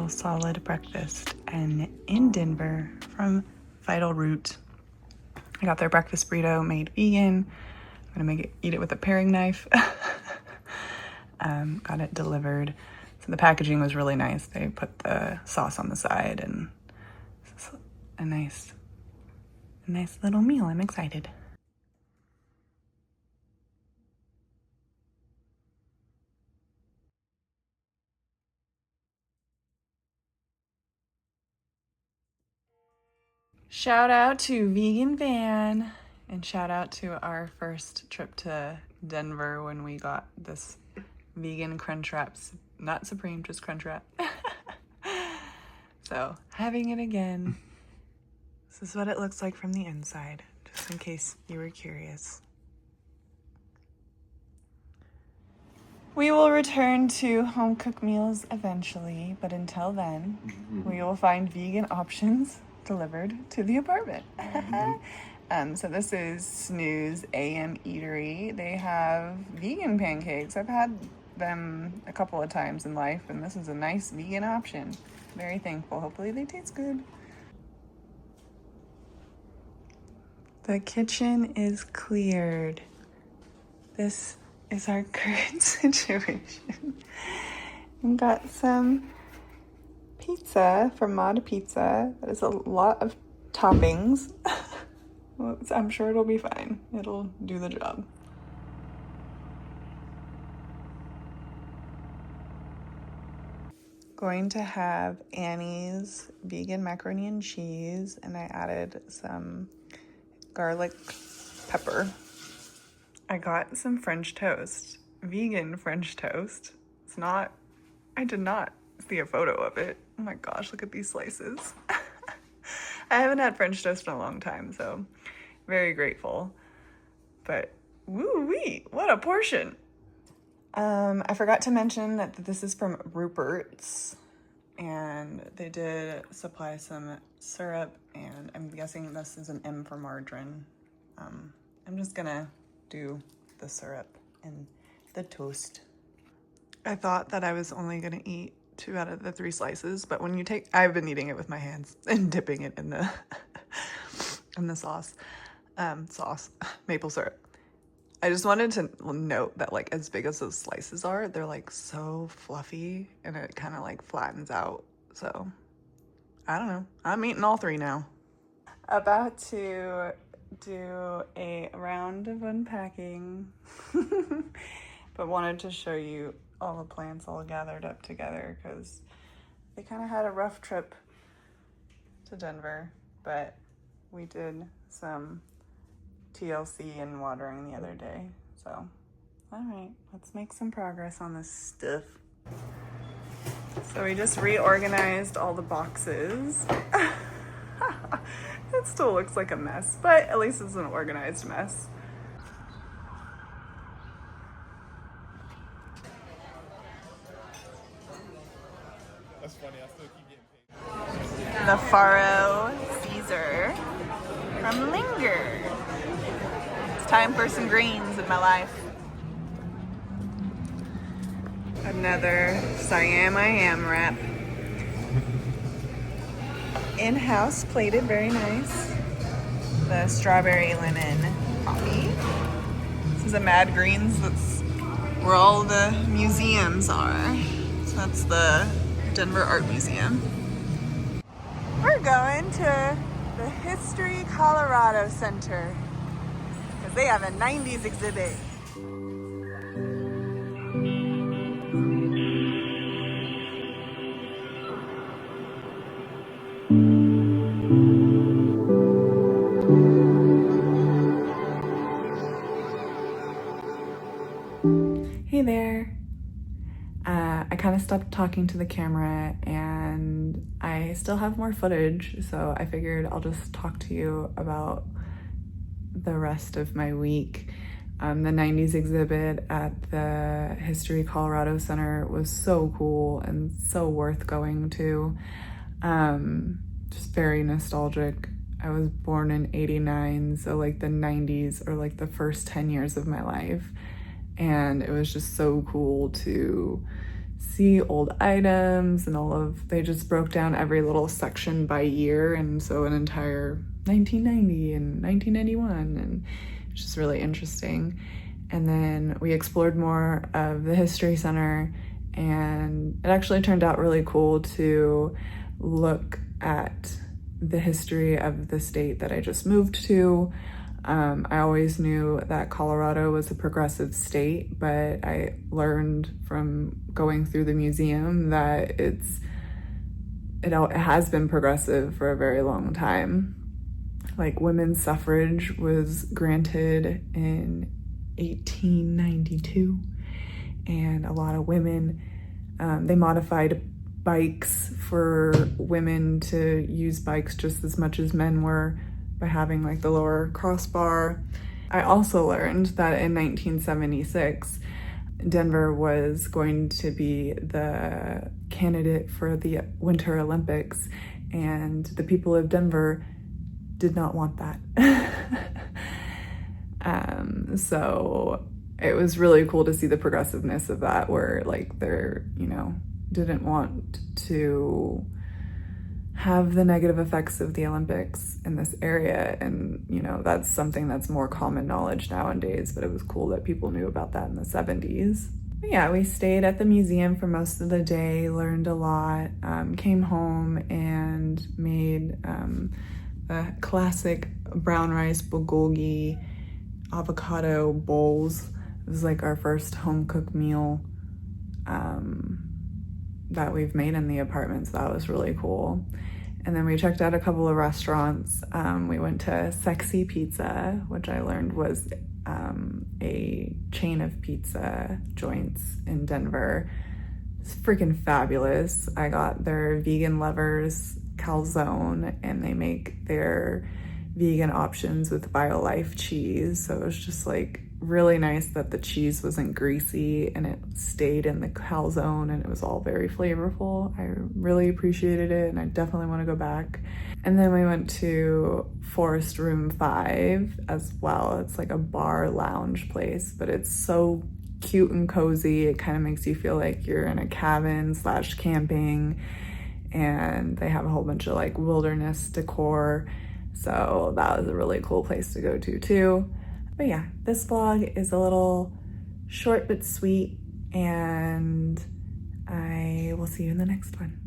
real solid breakfast and in Denver from Vital Root. I got their breakfast burrito made vegan. I'm gonna eat it with a paring knife. Got it delivered. So the packaging was really nice. They put the sauce on the side, and it's a nice little meal. I'm excited. Shout out to Vegan Van, and shout out to our first trip to Denver when we got this vegan crunch wraps, not Supreme, just crunch wrap. So having it again. This is what it looks like from the inside, just in case you were curious. We will return to home cooked meals eventually, but until then, we will find vegan options delivered to the apartment. So this is Snooze AM Eatery. They have vegan pancakes. I've had them a couple of times in life, and this is a nice vegan option. Very thankful. Hopefully they taste good. The kitchen is cleared. This is our current situation. We got some pizza from Mod Pizza. That is a lot of toppings. Well, I'm sure it'll be fine. It'll do the job. Going to have Annie's vegan macaroni and cheese, and I added some garlic pepper. I got some French toast, vegan French toast. I did not see a photo of it. Oh my gosh, look at these slices. I haven't had French toast in a long time, so very grateful. But woo-wee, what a portion. I forgot to mention that this is from Rupert's, and they did supply some syrup, and I'm guessing this is an M for margarine. I'm just gonna do the syrup and the toast. I thought that I was only gonna eat 2 out of the 3 slices, but when you I've been eating it with my hands and dipping it in the in the sauce, maple syrup. I just wanted to note that, like, as big as those slices are, they're like so fluffy and it kind of like flattens out. So I don't know. I'm eating all 3 now. About to do a round of unpacking, but wanted to show you all the plants all gathered up together because they kind of had a rough trip to Denver, but we did some TLC and watering the other day. So, all right, let's make some progress on this stuff. So we just reorganized all the boxes. It still looks like a mess, but at least it's an organized mess. That's funny, I still keep getting paid. The Faro Caesar from Linger. It's time for some greens in my life. Another Siam I Am wrap. In-house plated, very nice. The strawberry lemon coffee. This is a Mad Greens. That's where all the museums are. So that's the Denver Art Museum. We're going to the History Colorado Center because they have a 90s exhibit. Hey there. I kind of stopped talking to the camera and I still have more footage, so I figured I'll just talk to you about the rest of my week. The 90s exhibit at the History Colorado Center was so cool and so worth going to. Just very nostalgic. I was born in '89, so like the 90s are like the first 10 years of my life. And it was just so cool to see old items and they just broke down every little section by year, and so an entire 1990 and 1991, and it's just really interesting. And then we explored more of the History Center, and it actually turned out really cool to look at the history of the state that I just moved to. I always knew that Colorado was a progressive state, but I learned from going through the museum that it has been progressive for a very long time. Like, women's suffrage was granted in 1892, and a lot of women, they modified bikes for women to use bikes just as much as men were, by having like the lower crossbar. I also learned that in 1976, Denver was going to be the candidate for the Winter Olympics, and the people of Denver did not want that. So it was really cool to see the progressiveness of that, where like they're, didn't want to have the negative effects of the Olympics in this area. And, that's something that's more common knowledge nowadays, but it was cool that people knew about that in the 70s. But yeah, we stayed at the museum for most of the day, learned a lot, came home and made a classic brown rice bulgogi avocado bowls. It was like our first home cooked meal that we've made in the apartment, so that was really cool. And then we checked out a couple of restaurants. We went to Sexy Pizza, which I learned was a chain of pizza joints in Denver. It's freaking fabulous. I got their vegan lovers calzone, and they make their vegan options with BioLife cheese. So it was just like really nice that the cheese wasn't greasy and it stayed in the calzone, and it was all very flavorful. I really appreciated it, and I definitely want to go back. And then we went to Forest Room 5 as well. It's like a bar lounge place, but it's so cute and cozy. It kind of makes you feel like you're in a cabin / camping, and they have a whole bunch of like wilderness decor. So that was a really cool place to go to too. But yeah, this vlog is a little short but sweet, and I will see you in the next one.